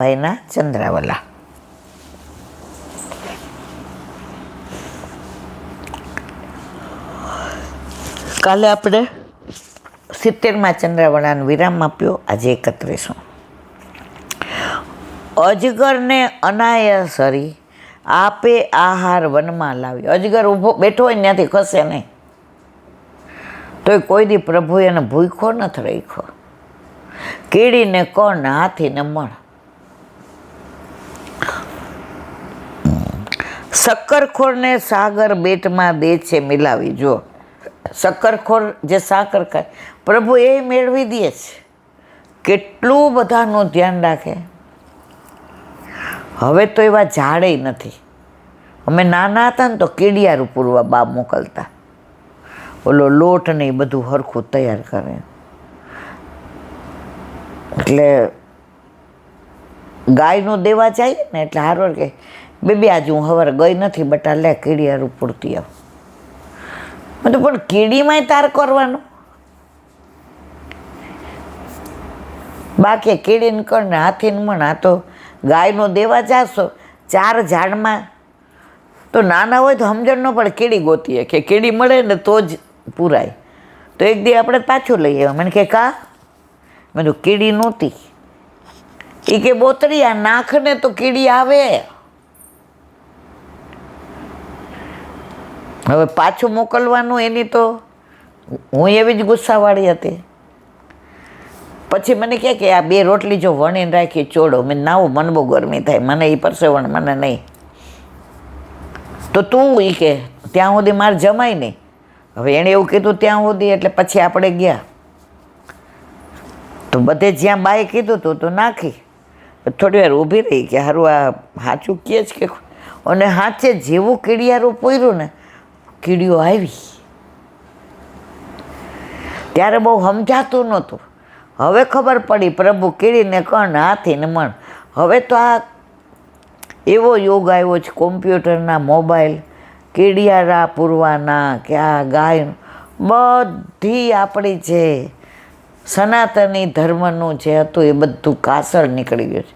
ભાઈના ચંદ્રાવલા. કાલે આપણે 70માં ચંદ્રાવલાનો વિરામ આપ્યો, આજે 31. અજગરને અનાયાસ હરી આપે આહાર વનમાં લાવ્યો. અજગર ઊભો બેઠો હોય ત્યાંથી ખસે નહીં, તોય કોઈ દી પ્રભુએ એને ભૂખ્યો નથી રાખ્યો. કીડીને કણ, હાથીને મણ. શક્કરખોરને સાગર બેટમાં દે છે મિલાવી. જો શક્કરખોર જે સાકર ખાય, પ્રભુ એ મેળવી દે છે. કેટલું બધાનું ધ્યાન રાખે. હવે તો એવા ઝાડે નથી. અમે નાના હતા ને તો કીડિયારું પૂરવા બાપ મોકલતા, ઓલો લોટ ને એ બધું હરખું તૈયાર કરે. એટલે ગાયનું દેવા જાય ને એટલે હારો કે બેબી આજે હું સવારે ગઈ નથી, બટા લે કીડિયારું પૂરતી આવ. બધું પણ કીડીમાંય તાર કરવાનું. બાકી કીડીને કર ને હાથીને મણ. આ તો ગાયનો દેવા જાશો 4 ઝાડમાં તો નાના હોય તો સમજણ ન પડે, કીડી ગોતીએ કે કીડી મળે ને તો જ પૂરાય. તો એક દી આપણે પાછું લઈ આવ્યા. મને કે કા? મેં તો કીડી નહોતી. એ કે બોતરી આ નાખ ને તો કીડી આવે. હવે પાછું મોકલવાનું એની તો હું એવી જ ગુસ્સાવાળી હતી. પછી મને કહે કે આ 2 રોટલી જો વણીને રાખી ચોડો. મેં નાવું, મને બહુ ગરમી થાય, મને એ પરસેવણ મને નહીં. તો તું એ કે ત્યાં સુધી મારે જમાય નહીં. હવે એણે એવું કીધું ત્યાં સુધી, એટલે પછી આપણે ગયા તો બધે જ્યાં બાએ કીધું તું તો નાખી. થોડી વાર ઊભી રહી કે સારું આ સાચું કહે જ કે. અને હાચે જેવું કીડિયારું પૂર્યું ને, કીડીઓ આવી. ત્યારે બહુ સમજાતું નહોતું. હવે ખબર પડી પ્રભુ કીડીને કણ, હાથીને મણ. હવે તો આ એવો યોગ આવ્યો છે, કોમ્પ્યુટરના, મોબાઈલ, કીડિયારા પૂરવાના કે આ ગાય બધી આપણી જે સનાતની ધર્મનું જે હતું એ બધું કાસળ નીકળી ગયું છે.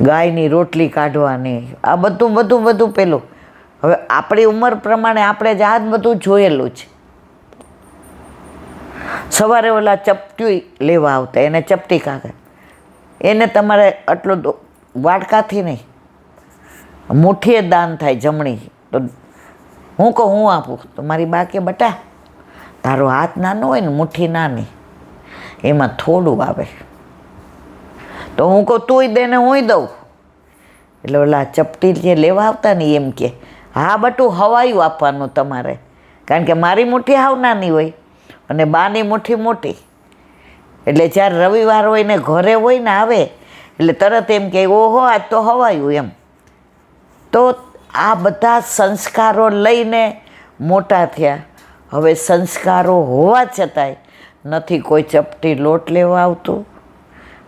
ગાયની રોટલી કાઢવાની, આ બધું પેલું. હવે આપણી ઉંમર પ્રમાણે આપણે જ આ બધું જોયેલું છે. સવારે ઓલા ચપટી લેવા આવતા, એને ચપટી કાઢે. એને તમારે આટલું વાટકાથી નહીં, મુઠ્ઠીએ દાન થાય જમણી. તો હું કહું હું આપું તો મારી બા કે બટા તારો હાથ નાનો હોય ને, મુઠ્ઠી નાની, એમાં થોડું આવે. તો હું કહું તુંય દે ને હુંય દઉં. એટલે ઓલા ચપટી જે લેવા આવતા ને એમ કે હા બટું હવાયું આપવાનું તમારે, કારણ કે મારી મુઠ્ઠી હાવ નાની હોય અને બાની મુઠ્ઠી મોટી. એટલે જ્યારે રવિવાર હોય ને ઘરે હોય ને આવે એટલે તરત એમ કે ઓહો આજ તો હવાયું એમ. તો આ બધા સંસ્કારો લઈને મોટા થયા. હવે સંસ્કારો હોવા છતાંય નથી કોઈ ચપટી લોટ લેવા આવતું,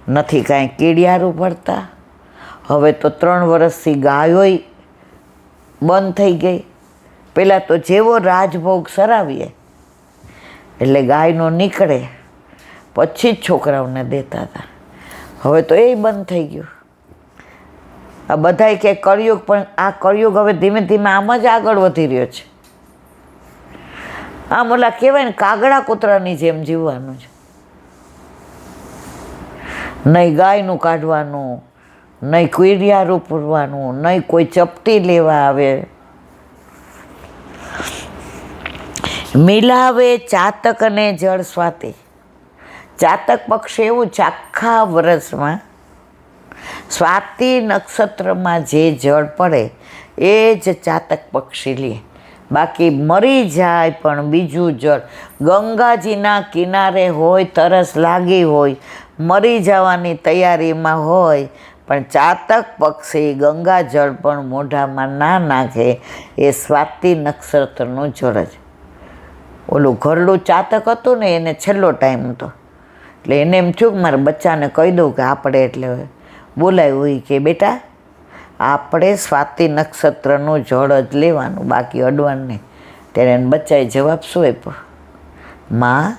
નથી કાંઈ કીડિયારું ભરતા. હવે તો 3 વર્ષથી ગાયોય બંધ થઈ ગઈ. પહેલાં તો જેવો રાજભોગ સરાવીએ એટલે ગાયનો નીકળે પછી જ છોકરાઓને દેતા હતા. હવે તો એ બંધ થઈ ગયું. આ બધાય કે કળિયુગ, પણ આ કળિયુગ હવે ધીમે ધીમે આમ જ આગળ વધી રહ્યો છે. આમ ઓલા કહેવાય ને કાગડા કૂતરાની જેમ જીવવાનું છે. નહીં ગાયનું કાઢવાનું, નહીં કીડિયારું પૂરવાનું, નહીં કોઈ ચપટી લેવા આવે. મિલાવે ચાતક અને જળ સ્વાતિ. ચાતક પક્ષ એવું છે આખા વર્ષમાં સ્વાતિ નક્ષત્રમાં જે જળ પડે એ જ ચાતક પક્ષી લે. બાકી મરી જાય પણ બીજું જળ ગંગાજીના કિનારે હોય, તરસ લાગી હોય, મરી જવાની તૈયારીમાં હોય, પણ ચાતક પક્ષી ગંગા જળ પણ મોઢામાં ના નાખે. એ સ્વાતિ નક્ષત્રનું જળ જ. ઓલું ઘરડું ચાતક હતું ને એને છેલ્લો ટાઈમ હતો. એટલે એને એમ થયું કે મારા બચ્ચાને કહી દઉં કે આપણે, એટલે બોલાવ્યું હોય કે બેટા આપણે સ્વાતિ નક્ષત્રનું જળ જ લેવાનું, બાકી અડવાનું નહીં. ત્યારે એને બચ્ચાએ જવાબ શું આપ્યો? માં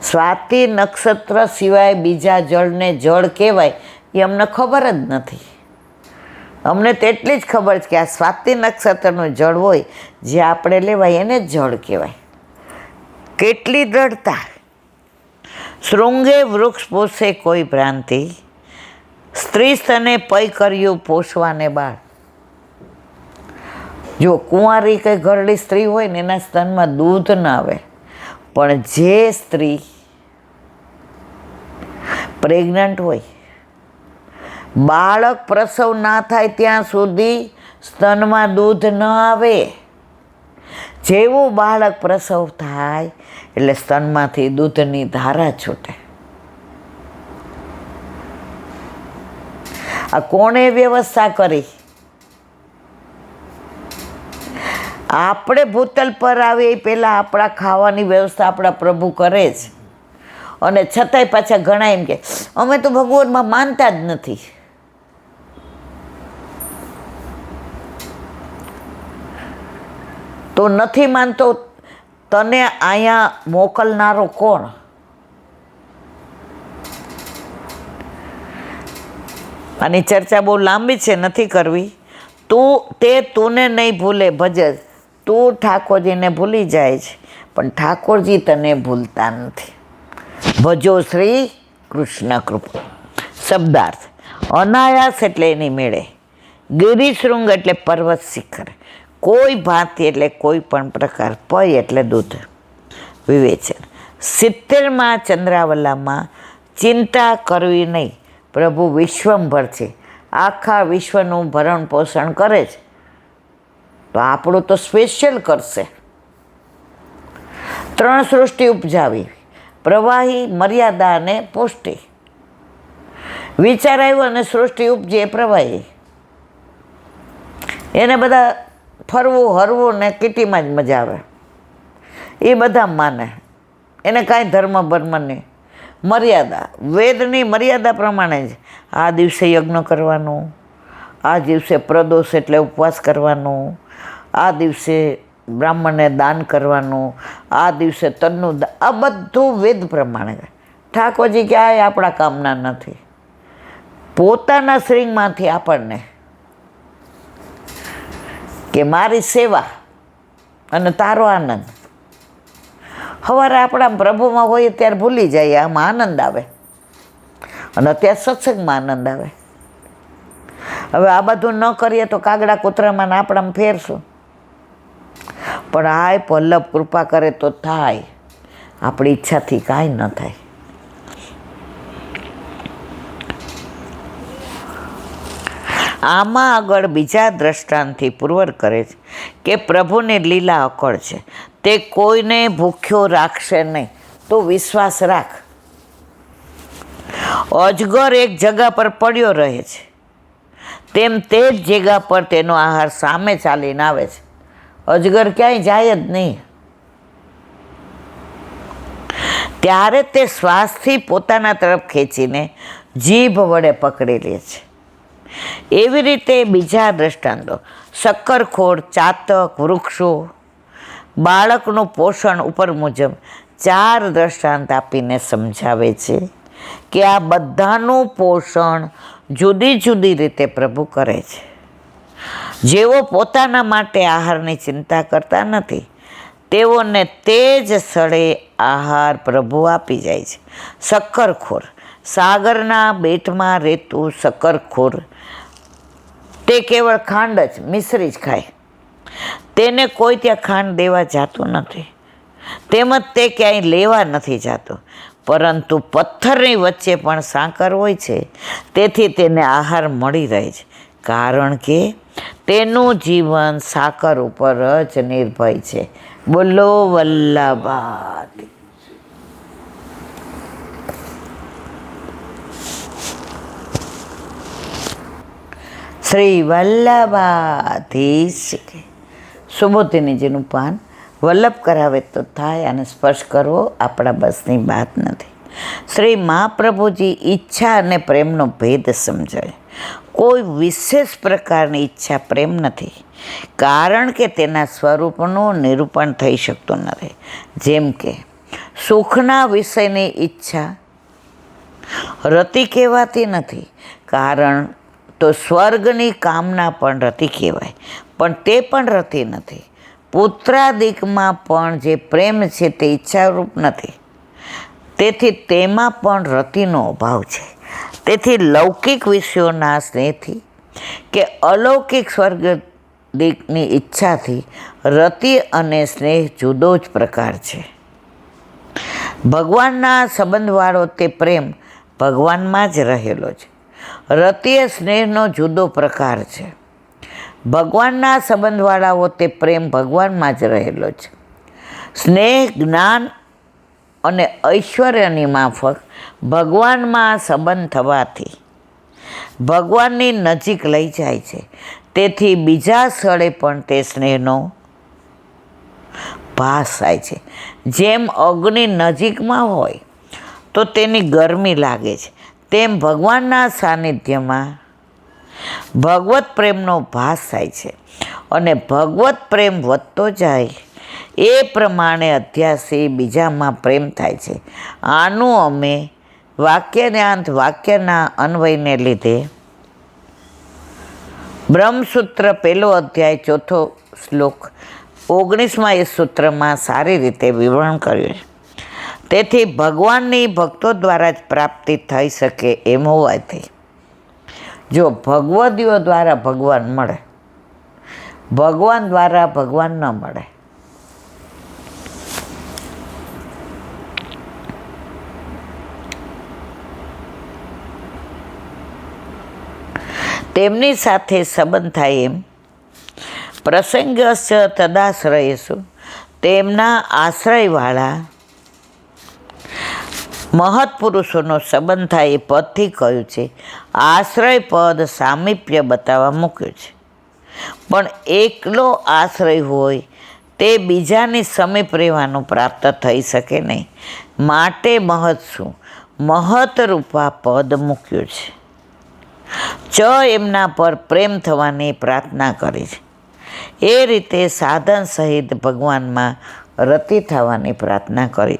સ્વાતિ નક્ષત્ર સિવાય બીજા જળને જળ કહેવાય એ અમને ખબર જ નથી. અમને તો એટલી જ ખબર છે કે આ સ્વાતિ નક્ષત્રનું જળ હોય જે આપણે લેવાય એને જ જળ કહેવાય. કેટલી દ્રઢતા! શૃંગે વૃક્ષ પોષે કોઈ ભ્રાંતિ, સ્ત્રી સ્તને પૈ કર્યું પોષવાને બાળ. જો કુંવારી કે ઘરડી સ્ત્રી હોય ને એના સ્તનમાં દૂધ ન આવે, પણ જે સ્ત્રી પ્રેગ્નન્ટ હોય, બાળક પ્રસવ ના થાય ત્યાં સુધી સ્તનમાં દૂધ ન આવે. જેવું બાળક પ્રસવ થાય એટલે સ્તનમાંથી દૂધની ધારા છૂટે. આ કોણે વ્યવસ્થા કરી? આપણે ભૂતલ પર આવીએ એ પહેલાં આપણા ખાવાની વ્યવસ્થા આપણા પ્રભુ કરે જ. અને છતાંય પાછા ઘણા એમ કે અમે તો ભગવાનમાં માનતા જ નથી. તો નથી માનતો, તને અહીંયા મોકલનારો કોણ? આની ચર્ચા બહુ લાંબી છે, નથી કરવી. તુને નહીં ભૂલે ભજ. તું ઠાકોરજીને ભૂલી જાય છે, પણ ઠાકોરજી તને ભૂલતા નથી. ભજો શ્રી કૃષ્ણ કૃપા. શબ્દાર્થ: અનાયાસ એટલે એની મેળે, ગિરિશૃંગ એટલે પર્વત શિખર, કોઈ ભાંતિ એટલે કોઈ પણ પ્રકાર, પય એટલે દૂધ. વિવેચન: 70માં ચંદ્રાવલામાં ચિંતા કરવી નહીં. પ્રભુ વિશ્વંભર છે, આખા વિશ્વનું ભરણ પોષણ કરે છે, તો આપણું તો સ્પેશિયલ કરશે. 3 સૃષ્ટિ ઉપજાવી: પ્રવાહી, મર્યાદા અને પુષ્ટિ. વિચાર આવ્યો અને સૃષ્ટિ ઉપજે પ્રવાહી. એને બધા ફરવું હરવું ને કીટીમાં જ મજા આવે, એ બધા માને. એને કાંઈ ધર્મ બર્મ નહીં. મર્યાદા, વેદની મર્યાદા પ્રમાણે જ આ દિવસે યજ્ઞ કરવાનું, આ દિવસે પ્રદોષ એટલે ઉપવાસ કરવાનું, આ દિવસે બ્રાહ્મણને દાન કરવાનું, આ દિવસે તનનું આ બધું વેદ પ્રમાણે. ઠાકોરજી ક્યાંય આપણા કામના નથી. પોતાના શ્રીમાંથી આપણને કે મારી સેવા અને તારો આનંદ. સવારે આપણા પ્રભુમાં હોઈએ ત્યારે ભૂલી જઈએ, આમાં આનંદ આવે. અને અત્યારે સત્સંગમાં આનંદ આવે. હવે આ બધું ન કરીએ તો કાગડા કૂતરામાં આપણામાં ફેરશું. પણ હાય વલ્લભ કૃપા કરે તો થાય, આપણી ઈચ્છાથી કાંઈ ન થાય. આમાં આગળ બીજા દ્રષ્ટાંતથી પુરવાર કરે છે કે પ્રભુની લીલા અકળ છે, તે કોઈને ભૂખ્યો રાખશે નહીં. તો વિશ્વાસ રાખ. અજગર એક જગા પર પડ્યો રહે છે, તેમ તે જ જગ્યા પર તેનો આહાર સામે ચાલીને આવે છે. અજગર ક્યાંય જાય જ નહીં. ત્યારે તે શ્વાસથી પોતાના તરફ ખેંચીને જીભ વડે પકડી લે છે. એવી રીતે બીજા દ્રષ્ટાંતો શક્કરખોર, ચાતક, વૃક્ષો, બાળકનું પોષણ ઉપર મુજબ 4 દ્રષ્ટાંત આપીને સમજાવે છે કે આ બધાનું પોષણ જુદી જુદી રીતે પ્રભુ કરે છે. જેઓ પોતાના માટે આહારની ચિંતા કરતા નથી, તેઓને તે જ સ્થળે આહાર પ્રભુ આપી જાય છે. શક્કરખોર, સાગરના બેટમાં રહેતું શક્કરખોર, તે કેવળ ખાંડ જ, મિશ્રી જ ખાય. તેને કોઈ ત્યાં ખાંડ દેવા જાતું નથી, તેમજ તે ક્યાંય લેવા નથી જાતું. પરંતુ પથ્થરની વચ્ચે પણ સાકર હોય છે, તેથી તેને આહાર મળી રહે છે, કારણ કે તેનું જીવન સાકર ઉપર જ નિર્ભય છે. બોલો વલ્લભાઈ. શ્રી વલ્લભાધીશ. સુબોધિનીજીનું પાન વલ્લભ કરાવે તો થાય, અને સ્પર્શ કરવો આપણા બસની વાત નથી. શ્રી મહાપ્રભુજી ઈચ્છા અને પ્રેમનો ભેદ સમજાય. કોઈ વિશેષ પ્રકારની ઈચ્છા પ્રેમ નથી, કારણ કે તેના સ્વરૂપનું નિરૂપણ થઈ શકતું નથી. જેમ કે સુખના વિષયની ઈચ્છા રતિ કહેવાતી નથી, કારણ તો સ્વર્ગની કામના પણ રતિ કહેવાય, પણ તે પણ રતિ નથી. પુત્રાદિકમાં પણ જે પ્રેમ છે તે ઈચ્છારૂપ નથી, તેથી તેમાં પણ રતિનો અભાવ છે. તેથી લૌકિક વિષયોના સ્નેહથી કે અલૌકિક સ્વર્ગદિકની ઈચ્છાથી રતિ અને સ્નેહ જુદો જ પ્રકાર છે. ભગવાનના સંબંધવાળો તે પ્રેમ ભગવાનમાં જ રહેલો છે. રતિ એ સ્નેહનો જુદો પ્રકાર છે. ભગવાનના સંબંધવાળાઓ તે પ્રેમ ભગવાનમાં જ રહેલો છે. સ્નેહ જ્ઞાન અને ઐશ્વર્યની માફક ભગવાનમાં સંબંધ થવાથી ભગવાનની નજીક લઈ જાય છે. તેથી બીજા સ્થળે પણ તે સ્નેહનો ભાસ થાય છે. જેમ અગ્નિ નજીકમાં હોય તો તેની ગરમી લાગે છે, તેમ ભગવાનના સાનિધ્યમાં ભગવત પ્રેમનો ભાસ થાય છે. અને ભગવત પ્રેમ વધતો જાય એ પ્રમાણે અધ્યાસી બીજામાં પ્રેમ થાય છે. આનું અમે વાક્યના અન્વયને લીધે બ્રહ્મસૂત્ર 1 અધ્યાય 4 શ્લોક 19માં એ સૂત્રમાં સારી રીતે વિવરણ કર્યું છે. તેથી ભગવાનની ભક્તો દ્વારા જ પ્રાપ્તિ થઈ શકે એમ હોવાથી જો ભગવદીઓ દ્વારા ભગવાન મળે, ભગવાન દ્વારા ભગવાન ન મળે. તેમની સાથે સંબંધ થાય એમ પ્રસંગસ્ય તદાશ્રયેષુ તેમના આશ્રયવાળા મહત્પુરુષોનો સંબંધ થાય એ પદથી કહ્યું છે. આશ્રય પદ સામીપ્ય બતાવવા મૂક્યું છે, પણ એકલો આશ્રય હોય તે બીજાની સમીપ રહેવાનું પ્રાપ્ત થઈ શકે નહીં, માટે મહત શું મહતરૂપા પદ મૂક્યું છે. એમના પર પ્રેમ થવાની પ્રાર્થના કરી છે. એ રીતે સાધન સહિત ભગવાનમાં રતિ થવાની પ્રાર્થના કરી.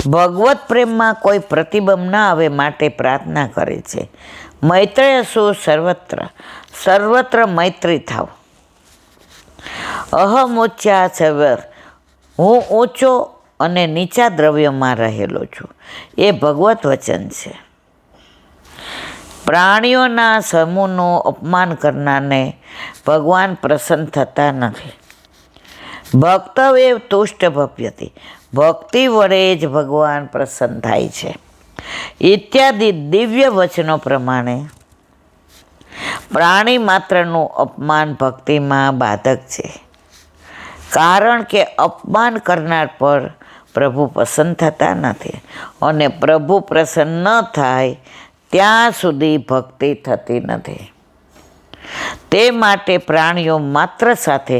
ભગવત પ્રેમમાં કોઈ પ્રતિબંધ ન આવે માટે પ્રાર્થના કરે છે. મૈત્રેયસુ સર્વત્ર મૈત્રી થાવ. અહમ ઉચ્ચા સર્વર હું ઊંચો અને નીચા દ્રવ્યમાં રહેલો છું, એ ભગવત વચન છે. પ્રાણીઓના સમૂહનું અપમાન કરનારને ભગવાન પ્રસન્ન થતા નથી. ભક્તવે તુષ્ટ ભપ્યતિ ભક્તિ વડે જ ભગવાન પ્રસન્ન થાય છે. ઇત્યાદિ દિવ્ય વચનો પ્રમાણે પ્રાણી માત્રનું અપમાન ભક્તિમાં બાધક છે, કારણ કે અપમાન કરનાર પર પ્રભુ પ્રસન્ન થતા નથી, અને પ્રભુ પ્રસન્ન ન થાય ત્યાં સુધી ભક્તિ થતી નથી. તે માટે પ્રાણીઓ માત્ર સાથે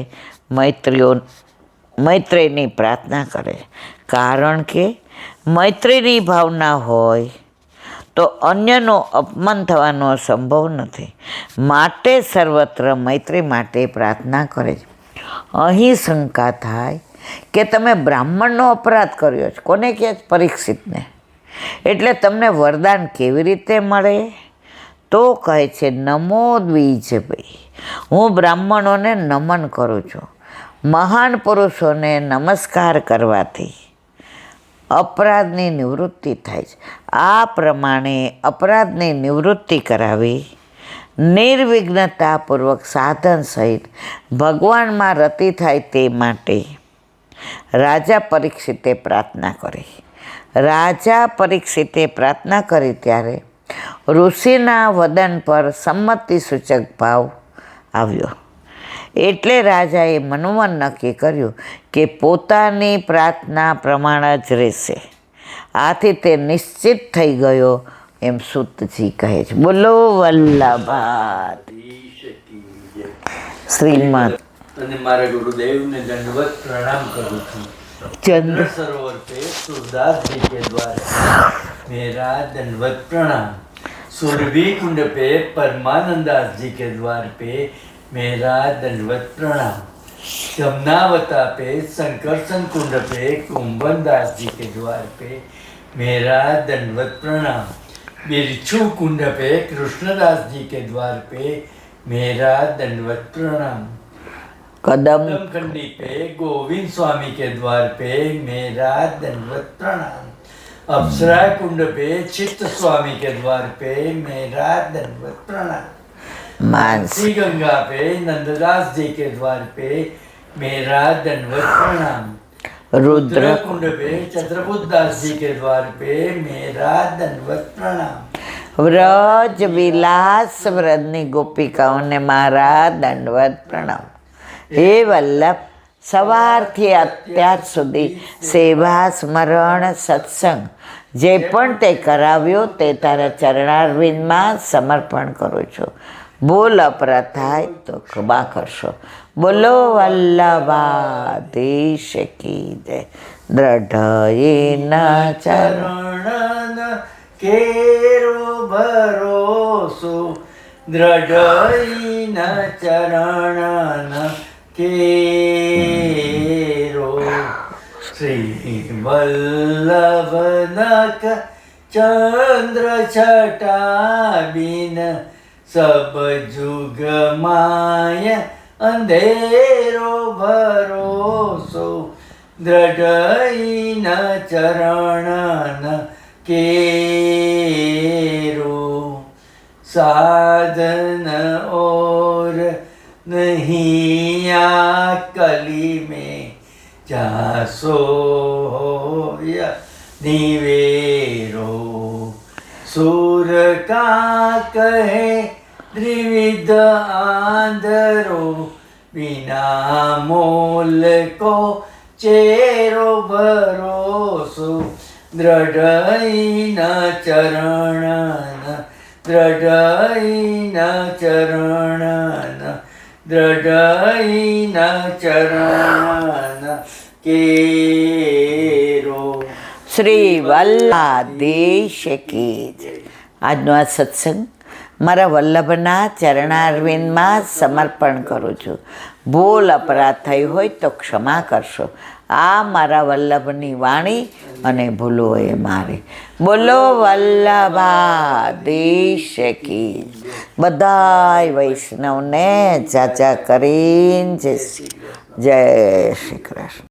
મૈત્રીની પ્રાર્થના કરે, કારણ કે મૈત્રીની ભાવના હોય તો અન્યનો અપમાન થવાનો સંભવ નથી. માટે સર્વત્ર મૈત્રી માટે પ્રાર્થના કરે છે. અહીં શંકા થાય કે તમે બ્રાહ્મણનો અપરાધ કર્યો છે. કોને કહે છે? પરીક્ષિતને. એટલે તમને વરદાન કેવી રીતે મળે? તો કહે છે નમો દ્વિજભાઈ, હું બ્રાહ્મણોને નમન કરું છું. મહાન પુરુષોને નમસ્કાર કરવાથી અપરાધની નિવૃત્તિ થાય છે. આ પ્રમાણે અપરાધની નિવૃત્તિ કરાવી નિર્વિઘ્નતાપૂર્વક સાધન સહિત ભગવાનમાં રતિ થાય તે માટે રાજા પરીક્ષિતે પ્રાર્થના કરી. રાજા પરીક્ષિતે પ્રાર્થના કરી ત્યારે ઋષિના વદન પર સંમતિ સૂચક ભાવ આવ્યો. એટલે રાજાએ મનોમન નક્કી કર્યું કે પોતાની પ્રાર્થના પ્રમાણે જ રહેશે. આથી તે નિશ્ચિત થઈ ગયો એમ સૂતજી કહે છે. બોલો વલ્લભાત શ્રીમદ. અને મારા ગુરુદેવને દંડવત પ્રણામ કરું છું. चंद्र सरोवर पे सूरदास जी के द्वारा मेरा दंडवत प्रणाम. सुरभि कुंड पे परमानंदास जी के द्वार पे मेरा दंडवत प्रणाम. जमुनावता पे संकर्षण कुंड पे कुंभन दास जी के द्वार पे मेरा दंडवत प्रणाम। बिरछू कुंड पे कृष्णदास जी के द्वार पे मेरा दंडवत प्रणाम। कदम खंडी पे गोविंद स्वामी के द्वार पे मेरा दंडवत प्रणाम। अप्सरा कुंड पे चित्त स्वामी के द्वार पे मेरा दंडवत प्रणाम। मानसी श्री गंगा पे नंददास जी के द्वार पे मेरा दंडवत प्रणाम। रुद्र कुंड पे छत्रपुत दास जी के द्वार पे मेरा दंडवत प्रणाम। વ્રજ વિલાસ વ્રજની ગોપિકાઓને મારા દંડવત પ્રણામ. હે વલ્લભ, સવારથી અત્યાર સુધી સેવા સ્મરણ સત્સંગ જે પણ તે કરાવ્યો તે તારા ચરણારવિંદમાં સમર્પણ કરું છું. બોલ અપરાધ થાય તો ક્ષમા કરશો. બોલો વલ્લભાધીશ કી જય. દ્રઢયેન ચરણ કેરો ભરોસો દ્રઢઈ ન ચરણ કેરો. શ્રી વલ્લભ નખ ચંદ્ર છટા બિન સબ જુગ માય અંધેરો ભરોસો દ્રઢઈ ન ચરણ केरो. साधन और नहीं आ कली में जासो या निवेरो. सूर का कहे त्रिविध आंधरो बिना मोल को चेरो भरोसो દ્રઢઈ ન ચરણ દ્રઢઈ ન ચરણ દ્રઢઈ ન ચરણ કેરો. શ્રી વલ્લાધીશ કી જય. આજનો આ સત્સંગ મારા વલ્લભના ચરણારવિંદમાં સમર્પણ કરું છું. ભૂલ અપરાધ થઈ હોય તો ક્ષમા કરશો. આ મારા વલ્લભની વાણી અને ભૂલો એ મારી. બોલો વલ્લભાધીશ કી. બધાય વૈષ્ણવને ચાચા કરીને જય શ્રી કૃષ્ણ.